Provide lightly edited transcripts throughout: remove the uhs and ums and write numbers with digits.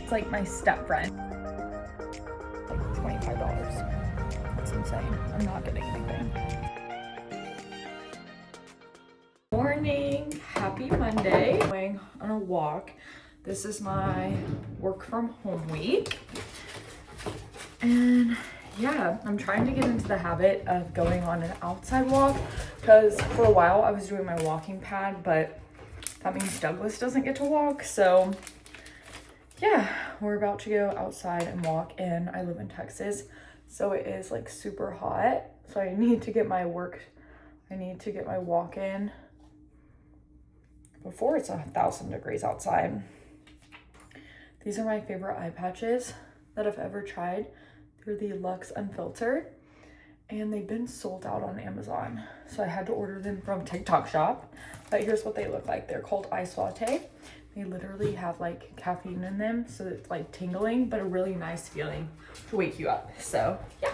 It's like my step friend. Like $25. That's insane. I'm not getting anything. Morning, happy Monday. Going on a walk. This is my work from home week. And yeah, I'm trying to get into the habit of going on an outside walk because for a while I was doing my walking pad, but that means Douglas doesn't get to walk. So yeah, we're about to go outside and walk, and I live in Texas, so it is like super hot. So I need to get my walk in before it's 1,000 degrees outside. These are my favorite eye patches that I've ever tried. They're the Luxe Unfiltered, and they've been sold out on Amazon. So I had to order them from TikTok Shop, but here's what they look like. They're called Ice Latte. They literally have like caffeine in them, so it's like tingling, but a really nice feeling to wake you up. So yeah,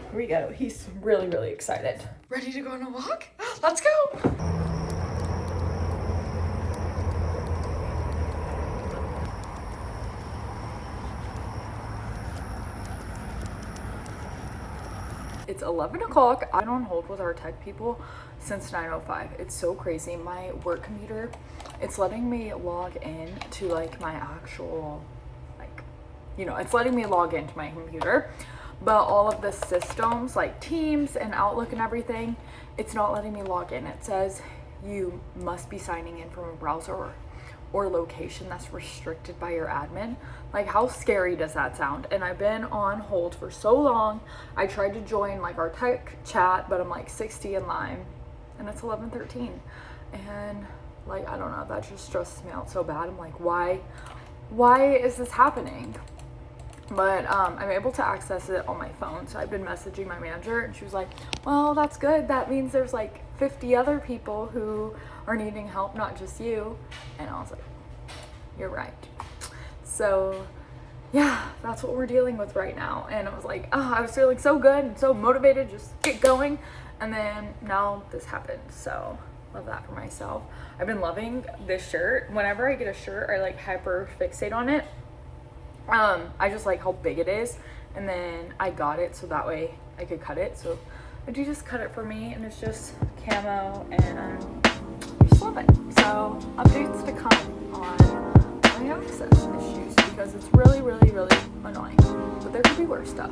here we go. He's really, really excited. Ready to go on a walk? Let's go. It's 11 o'clock. I've been on hold with our tech people since 9:05. It's so crazy. My work computer, it's letting me log in to like my actual, like, you know, it's letting me log into my computer, but all of the systems like Teams and Outlook and everything, it's not letting me log in. It says you must be signing in from a browser or location that's restricted by your admin. Like, how scary does that sound? And I've been on hold for so long. I tried to join like our tech chat, but I'm like 60 in line and it's 11:13. And like, I don't know, that just stresses me out so bad. I'm like, why is this happening? But I'm able to access it on my phone. So I've been messaging my manager, and she was like, well, that's good. That means there's like 50 other people who are needing help, not just you. And I was like, you're right. So yeah, that's what we're dealing with right now. And I was like, oh, I was feeling so good and so motivated, just get going. And then now this happened. So love that for myself. I've been loving this shirt. Whenever I get a shirt, I like hyper fixate on it. I just like how big it is, and then I got it so that way I could cut it. So I do just cut it for me, and it's just camo, and I just love it. So updates to come on my access issues because it's really, really, really annoying. But there could be worse stuff.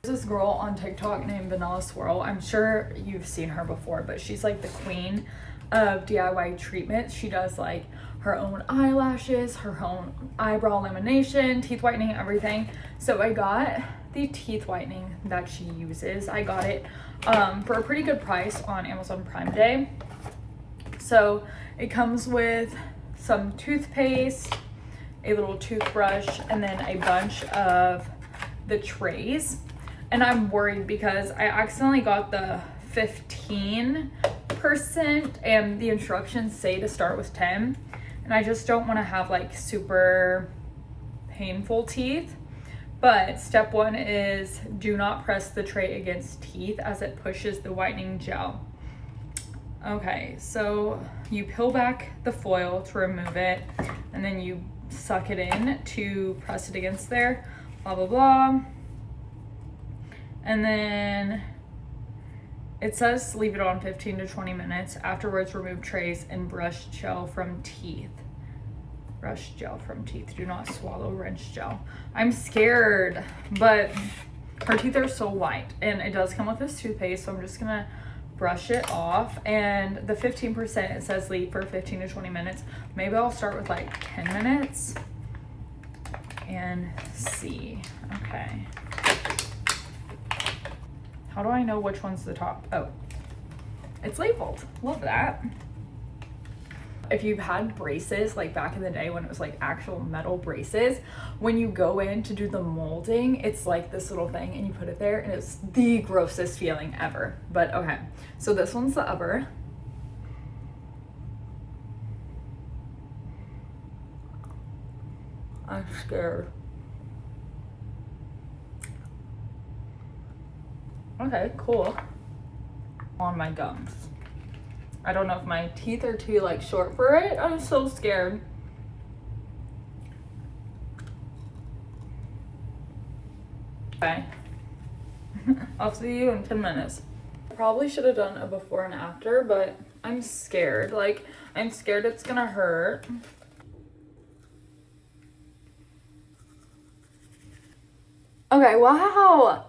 There's this girl on TikTok named Vanilla Swirl. I'm sure you've seen her before, but she's like the queen of DIY treatments. She does like her own eyelashes, her own eyebrow lamination, teeth whitening, everything. So I got the teeth whitening that she uses. I got it for a pretty good price on Amazon Prime Day. So it comes with some toothpaste, a little toothbrush, and then a bunch of the trays. And I'm worried because I accidentally got the 15% and the instructions say to start with 10. And I just don't want to have like super painful teeth. But step 1 is do not press the tray against teeth as it pushes the whitening gel. Okay, so you peel back the foil to remove it, and then you suck it in to press it against there, blah, blah, blah. And then it says leave it on 15 to 20 minutes. Afterwards, remove trays and brush gel from teeth. Brush gel from teeth. Do not swallow rinse gel. I'm scared, but her teeth are so white. And it does come with this toothpaste, so I'm just gonna brush it off. And the 15%, it says leave for 15 to 20 minutes. Maybe I'll start with like 10 minutes and see. Okay. How do I know which one's the top? Oh, it's labeled. Love that. If you've had braces, like back in the day when it was like actual metal braces, when you go in to do the molding, it's like this little thing and you put it there and it's the grossest feeling ever. But okay, so this one's the upper. I'm scared. Okay, cool. On my gums. I don't know if my teeth are too like short for it. I'm so scared. Okay. I'll see you in 10 minutes. I probably should have done a before and after, but I'm scared. Like, I'm scared it's gonna hurt. Okay, wow.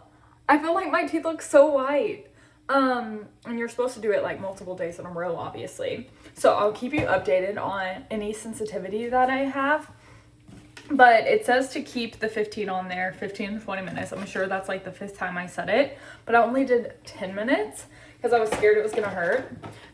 I feel like my teeth look so white. And you're supposed to do it like multiple days in a row, obviously. So I'll keep you updated on any sensitivity that I have. But it says to keep the 15 on there, 15 to 20 minutes. I'm sure that's like the 5th time I said it. But I only did 10 minutes because I was scared it was gonna hurt.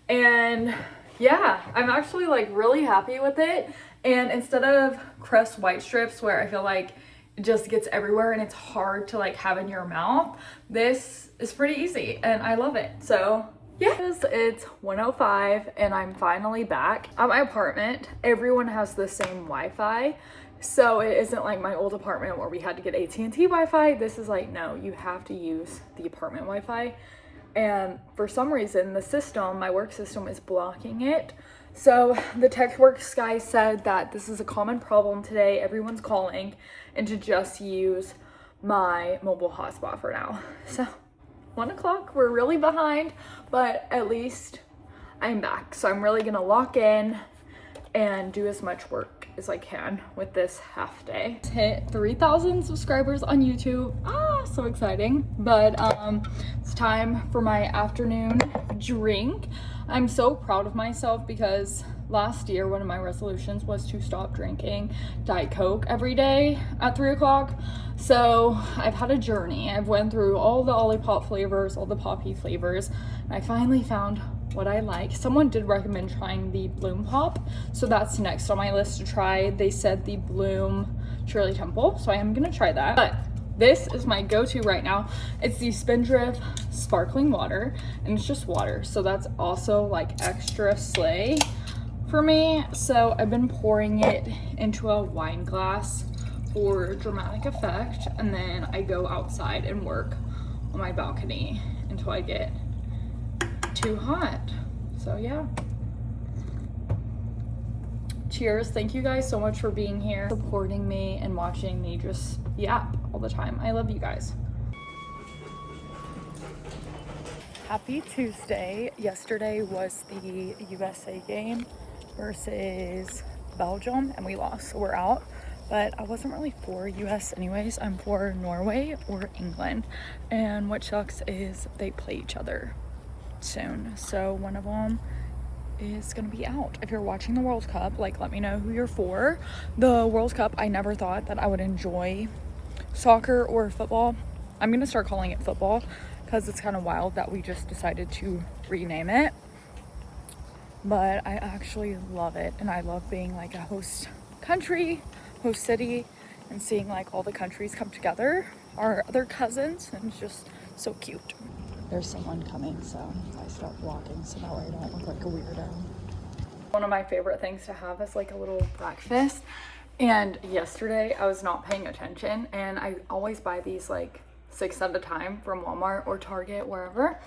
And yeah, I'm actually like really happy with it. And instead of crust white strips where I feel like it just gets everywhere and it's hard to like have in your mouth, this is pretty easy and I love it. So yeah, it's 1:05 and I'm finally back at my apartment. Everyone has the same Wi-Fi, so it isn't like my old apartment where we had to get AT&T Wi-Fi. This is like, no, you have to use the apartment Wi-Fi, and for some reason the system, my work system, is blocking it. So the TechWorks guy said that this is a common problem today. Everyone's calling, and to just use my mobile hotspot for now. So 1 o'clock, we're really behind, but at least I'm back. So I'm really gonna lock in and do as much work as I can with this half day. Hit 3,000 subscribers on YouTube. So exciting. But it's time for my afternoon drink. I'm so proud of myself because last year one of my resolutions was to stop drinking Diet Coke every day at 3 o'clock. So I've had a journey. I've went through all the Olipop flavors, all the Poppy flavors, and I finally found what I like. Someone did recommend trying the Bloom Pop, so that's next on my list to try. They said the Bloom Shirley Temple, so I am gonna try that. But this is my go-to right now. It's the Spindrift sparkling water, and it's just water, so that's also like extra slay for me. So I've been pouring it into a wine glass for dramatic effect, and then I go outside and work on my balcony until I get too hot. So yeah, cheers. Thank you guys so much for being here, supporting me, and watching me just yap all the time. I love you guys. Happy Tuesday. Yesterday was the USA game versus Belgium and we lost, so we're out. But I wasn't really for US anyways. I'm for Norway or England, and what sucks is they play each other soon, so one of them is gonna be out. If you're watching the World Cup, like, let me know who you're for. The World Cup, I never thought that I would enjoy soccer or football. I'm gonna start calling it football because it's kind of wild that we just decided to rename it, but I actually love it, and I love being like a host country, host city, and seeing like all the countries come together, our other cousins, and it's just so cute. There's someone coming, so I start walking so that way I don't look like a weirdo. One of my favorite things to have is like a little breakfast, and yesterday I was not paying attention, and I always buy these like 6 at a time from Walmart or Target, wherever,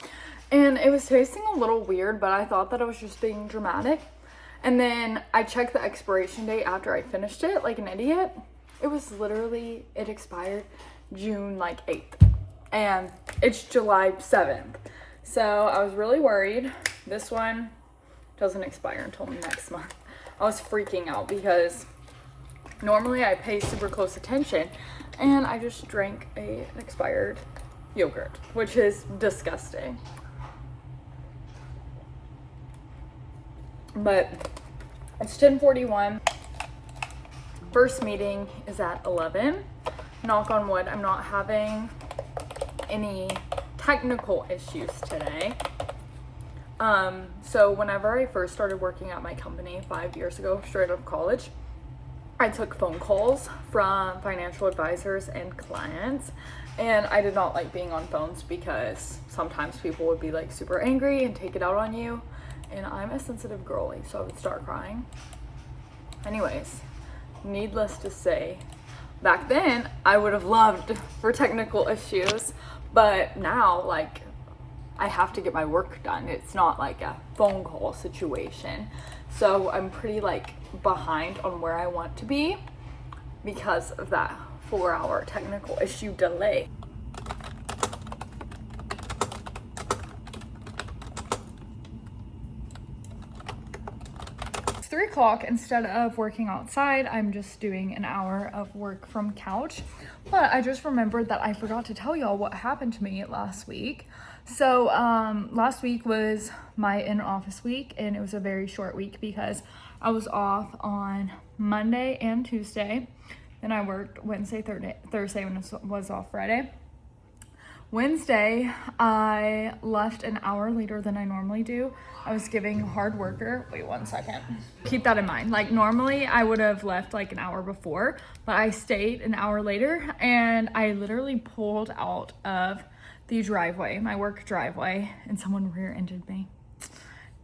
and it was tasting a little weird, but I thought that I was just being dramatic. And then I checked the expiration date after I finished it like an idiot. It was literally, it expired June like 8th. And it's July 7th. So I was really worried. This one doesn't expire until next month. I was freaking out because normally I pay super close attention, and I just drank an expired yogurt, which is disgusting. But it's 10:41. First meeting is at 11. Knock on wood, I'm not having any technical issues today. So whenever I first started working at my company 5 years ago, straight out of college, I took phone calls from financial advisors and clients, and I did not like being on phones because sometimes people would be like super angry and take it out on you, and I'm a sensitive girly, so I would start crying. Anyways, needless to say, back then I would have loved for technical issues, but now like I have to get my work done. It's not like a phone call situation. So I'm pretty like behind on where I want to be because of that 4-hour technical issue delay. It's 3 o'clock. Instead of working outside, I'm just doing an hour of work from couch. But I just remembered that I forgot to tell y'all what happened to me last week. So last week was my in-office week, and it was a very short week because I was off on Monday and Tuesday. Then I worked Wednesday, Thursday when it was off Friday. Wednesday, I left an hour later than I normally do. I was giving hard worker, wait 1 second. Keep that in mind. Like normally I would have left like an hour before, but I stayed an hour later, and I literally pulled out of the driveway, my work driveway, and someone rear-ended me.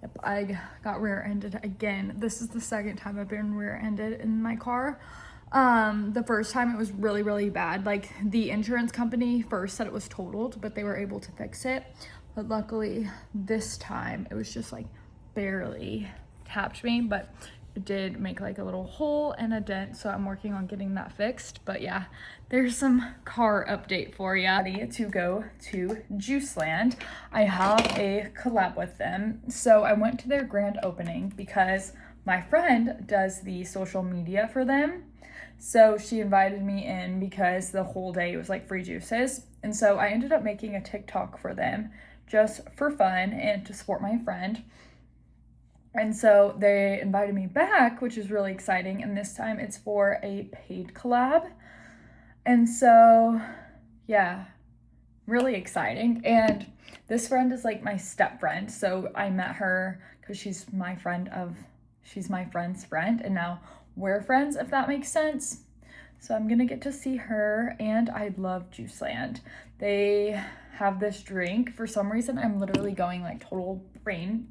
Yep, I got rear-ended again. This is the second time I've been rear-ended in my car. The first time it was really, really bad. Like the insurance company first said it was totaled, but they were able to fix it. But luckily this time it was just like barely tapped me, but it did make like a little hole and a dent, so I'm working on getting that fixed. But yeah, there's some car update for you. Ready to go to Juiceland. I have a collab with them. So I went to their grand opening because my friend does the social media for them. So she invited me in because the whole day it was like free juices. And so I ended up making a TikTok for them just for fun and to support my friend. And so they invited me back, which is really exciting. And this time it's for a paid collab. And so, yeah, really exciting. And this friend is like my step friend. So I met her because she's my friend's friend. And now we're friends, if that makes sense. So I'm gonna get to see her, and I love Juiceland. They have this drink. For some reason, I'm literally going like total brain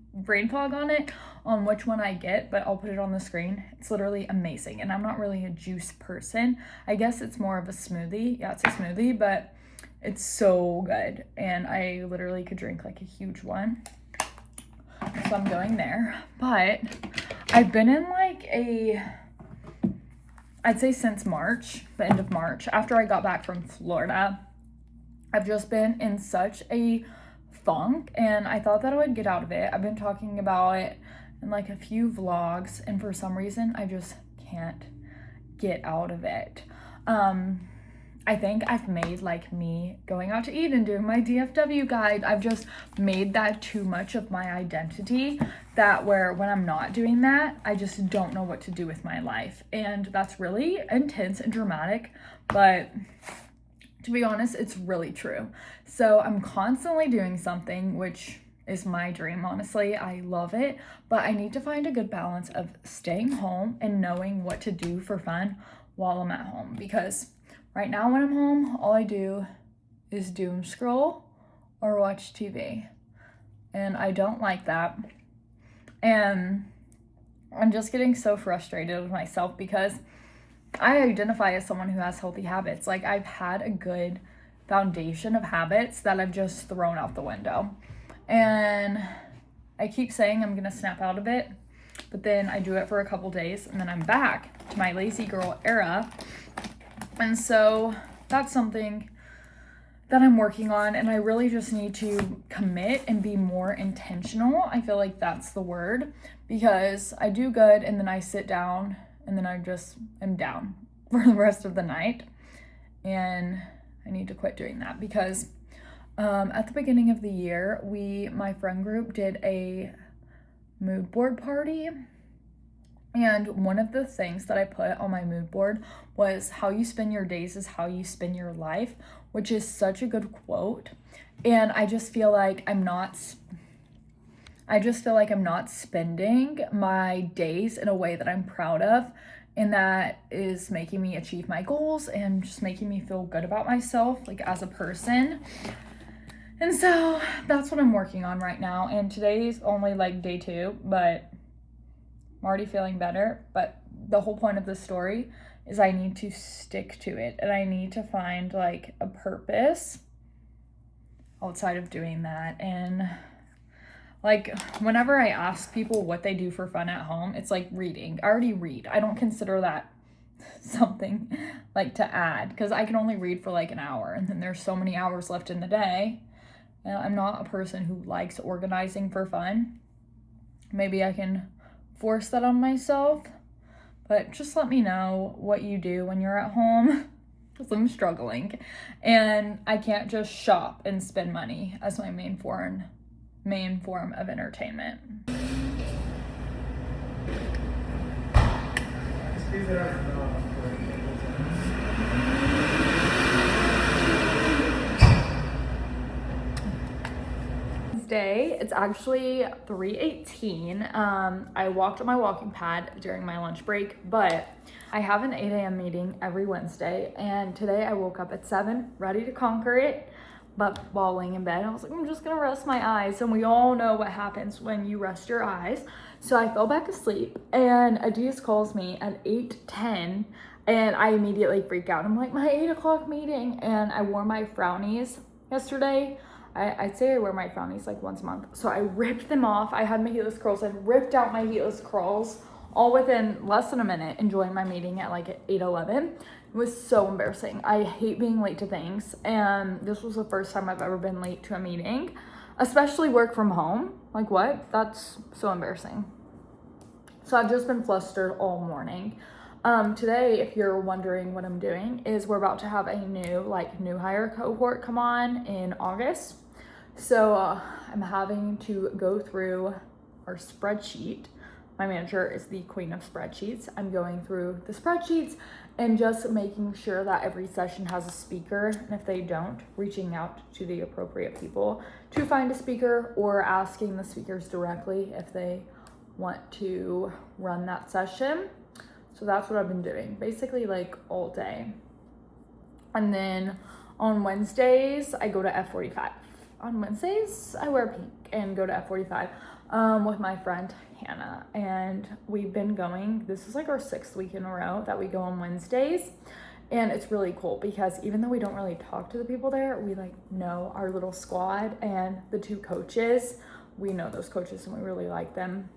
fog on it, on which one I get, but I'll put it on the screen. It's literally amazing, and I'm not really a juice person. I guess it's more of a smoothie. Yeah, it's a smoothie, but it's so good, and I literally could drink like a huge one. So I'm going there, but I've been in like I'd say since March, the end of March, after I got back from Florida. I've just been in such a funk, and I thought that I would get out of it. I've been talking about it in like a few vlogs, and for some reason I just can't get out of it. I think I've made like me going out to eat and doing my DFW guide, I've just made that too much of my identity, that where when I'm not doing that, I just don't know what to do with my life. And that's really intense and dramatic, but to be honest, it's really true. So I'm constantly doing something, which is my dream, honestly. I love it, but I need to find a good balance of staying home and knowing what to do for fun while I'm at home, because right now when I'm home, all I do is doom scroll or watch TV, and I don't like that. And I'm just getting so frustrated with myself because I identify as someone who has healthy habits. Like I've had a good foundation of habits that I've just thrown out the window. And I keep saying I'm gonna snap out of it, but then I do it for a couple days and then I'm back to my lazy girl era. And so that's something that I'm working on, and I really just need to commit and be more intentional. I feel like that's the word, because I do good and then I sit down and then I just am down for the rest of the night. And I need to quit doing that because at the beginning of the year, my friend group did a mood board party. And one of the things that I put on my mood board was how you spend your days is how you spend your life, which is such a good quote. And I just feel like I'm not I just feel like I'm not spending my days in a way that I'm proud of, and that is making me achieve my goals and just making me feel good about myself, like as a person. And so that's what I'm working on right now. And today's only like day 2, but I'm already feeling better. But the whole point of this story is I need to stick to it, and I need to find like a purpose outside of doing that. And like whenever I ask people what they do for fun at home, it's like reading. I already read. I don't consider that something like to add, because I can only read for like an hour, and then there's so many hours left in the day. And I'm not a person who likes organizing for fun. Maybe I can force that on myself, but just let me know what you do when you're at home, because I'm struggling and I can't just shop and spend money as my main form of entertainment. Day. It's actually 3:18. I walked on my walking pad during my lunch break, but I have an 8 a.m. meeting every Wednesday, and today I woke up at 7, ready to conquer it, but while laying in bed, I was like, I'm just gonna rest my eyes, and we all know what happens when you rest your eyes. So I fell back asleep, and Adias calls me at 8:10, and I immediately freak out. I'm like, my 8 o'clock meeting, and I wore my frownies yesterday. I'd say I wear my frownies like once a month. So I ripped them off. I had my heatless curls and ripped out my heatless curls all within less than a minute, enjoying my meeting at like 8:11. It was so embarrassing. I hate being late to things. And this was the first time I've ever been late to a meeting, especially work from home. Like what? That's so embarrassing. So I've just been flustered all morning. Today, if you're wondering what I'm doing, is we're about to have a new hire cohort come on in August. So I'm having to go through our spreadsheet. My manager is the queen of spreadsheets. I'm going through the spreadsheets and just making sure that every session has a speaker. And if they don't, reaching out to the appropriate people to find a speaker, or asking the speakers directly if they want to run that session. So that's what I've been doing basically like all day. And then on Wednesdays, I go to F45. On Wednesdays, I wear pink and go to F45 with my friend Hannah. And we've been going, this is like our 6th week in a row that we go on Wednesdays. And it's really cool because even though we don't really talk to the people there, we like know our little squad and the 2 coaches. We know those coaches and we really like them.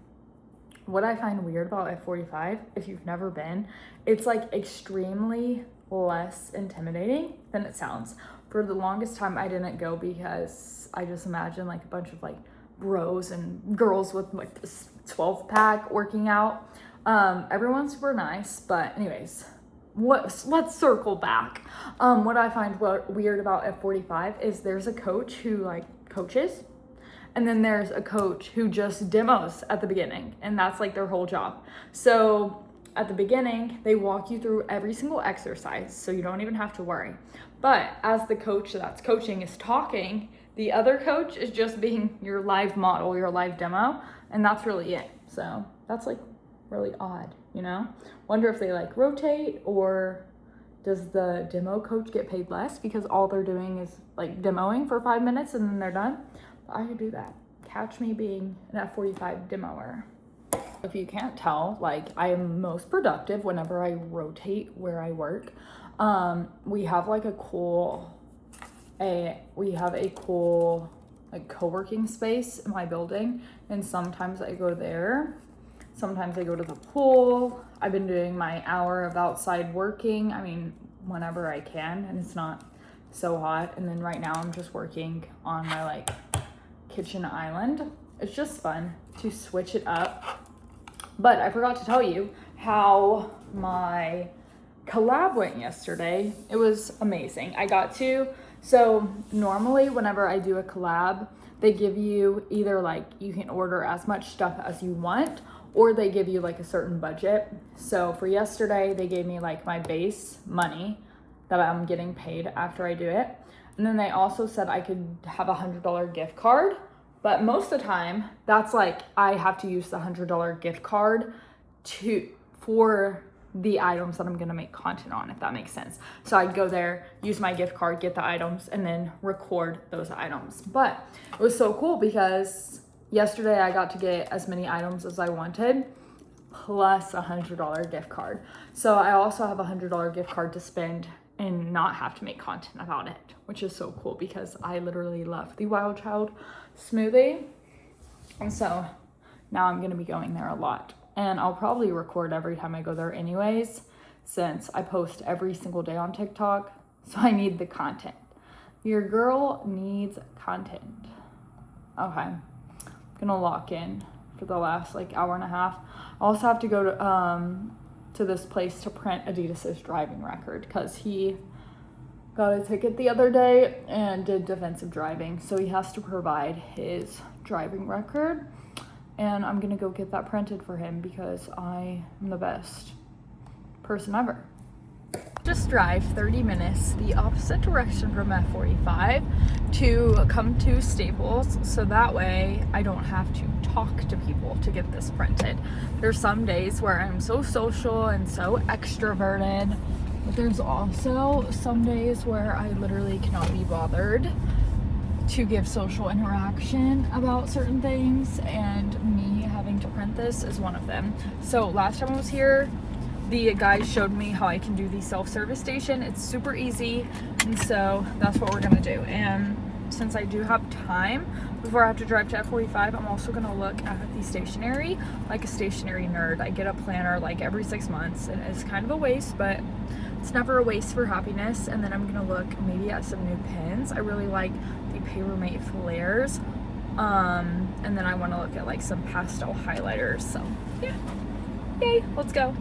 What I find weird about F45, if you've never been, it's like extremely less intimidating than it sounds. For the longest time, I didn't go because I just imagined like a bunch of like bros and girls with like this 12-pack working out. Everyone's super nice, but anyways, let's circle back. What I find weird about F45 is there's a coach who like coaches, and then there's a coach who just demos at the beginning, and that's like their whole job. So at the beginning, they walk you through every single exercise, so you don't even have to worry. But as the coach that's coaching is talking, the other coach is just being your live model, your live demo, and that's really it. So that's like really odd, you know? Wonder if they like rotate, or does the demo coach get paid less because all they're doing is like demoing for 5 minutes and then they're done? I could do that. Catch me being an F45 demoer. If you can't tell, like I am most productive whenever I rotate where I work. We have like a cool like co-working space in my building, and sometimes I go there. Sometimes I go to the pool. I've been doing my hour of outside working. I mean, whenever I can, and it's not so hot. And then right now I'm just working on my like kitchen island. It's just fun to switch it up. But I forgot to tell you how my collab went yesterday. It was amazing. So normally whenever I do a collab, they give you either like you can order as much stuff as you want, or they give you like a certain budget. So for yesterday, they gave me like my base money that I'm getting paid after I do it. And then they also said I could have $100 gift card But most of the time, that's like I have to use the $100 gift card for the items that I'm gonna make content on, if that makes sense. So I'd go there, use my gift card, get the items, and then record those items. But it was so cool because yesterday I got to get as many items as I wanted, plus a $100 gift card. So I also have a $100 gift card to spend and not have to make content about it, which is so cool because I literally love the Wild Child smoothie. And so now I'm gonna be going there a lot. And I'll probably record every time I go there anyways, since I post every single day on TikTok. So I need the content. Your girl needs content. Okay, I'm gonna lock in for the last like hour and a half. I also have to go to this place to print Adidas's driving record because he got a ticket the other day and did defensive driving. So he has to provide his driving record. And I'm gonna go get that printed for him because I am the best person ever. Just drive 30 minutes the opposite direction from F45 to come to Staples, so that way I don't have to talk to people to get this printed. There's some days where I'm so social and so extroverted, but there's also some days where I literally cannot be bothered to give social interaction about certain things, and me having to print this is one of them. So last time I was here, the guys showed me how I can do the self-service station. It's super easy, and so that's what we're gonna do. And since I do have time before I have to drive to F45, I'm also gonna look at the stationery like a stationery nerd. I get a planner like every 6 months, and it's kind of a waste, but it's never a waste for happiness. And then I'm gonna look maybe at some new pens. I really like the Papermate flares. And then I wanna look at like some pastel highlighters. So yeah, yay, let's go.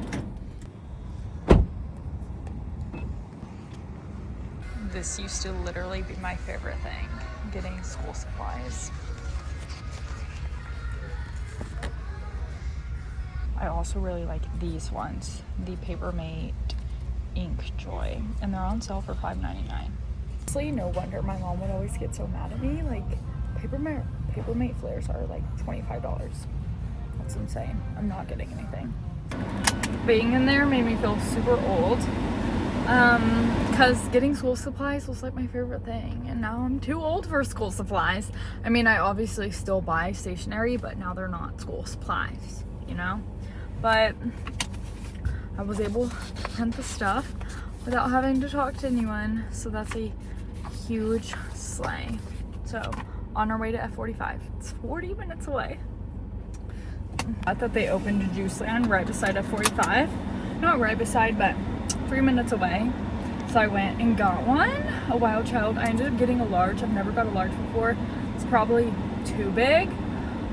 This used to literally be my favorite thing, getting school supplies. I also really like these ones, the Papermate Ink Joy, and they're on sale for $5.99. Honestly, no wonder my mom would always get so mad at me. Like, Papermate flares are like $25. That's insane. I'm not getting anything. Being in there made me feel super old. Because getting school supplies was like my favorite thing, and now I'm too old for school supplies. I mean, I obviously still buy stationery, but now they're not school supplies, you know? But I was able to print the stuff without having to talk to anyone, so that's a huge slay. So, on our way to F45. It's 40 minutes away. I thought they opened a juice land right beside F45. Not right beside, but 3 minutes away. So I went and got one, a Wild Child. I ended up getting a large. I've never got a large before. It's probably too big,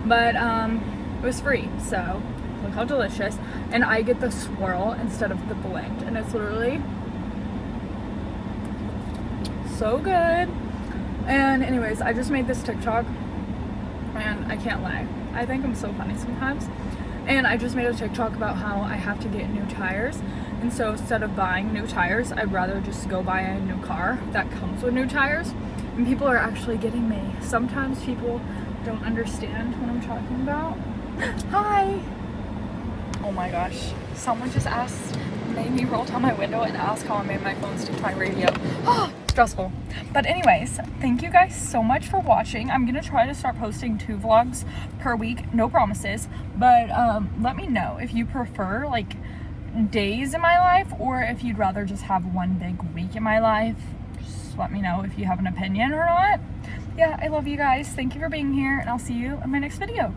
but it was free. So look how delicious. And I get the swirl instead of the blend, and it's literally so good. And anyways, I just made this TikTok, and I can't lie, I think I'm so funny sometimes. And I just made a TikTok about how I have to get new tires. And so instead of buying new tires, I'd rather just go buy a new car that comes with new tires. And people are actually getting me. Sometimes people don't understand what I'm talking about. Hi! Oh my gosh. Someone just made me roll down my window and ask how I made my phone stick to my radio. Ah, stressful. But anyways, thank you guys so much for watching. I'm gonna try to start posting 2 vlogs per week. No promises. But let me know if you prefer like days in my life, or if you'd rather just have one big week in my life. Just let me know if you have an opinion or not. Yeah, I love you guys. Thank you for being here, and I'll see you in my next video.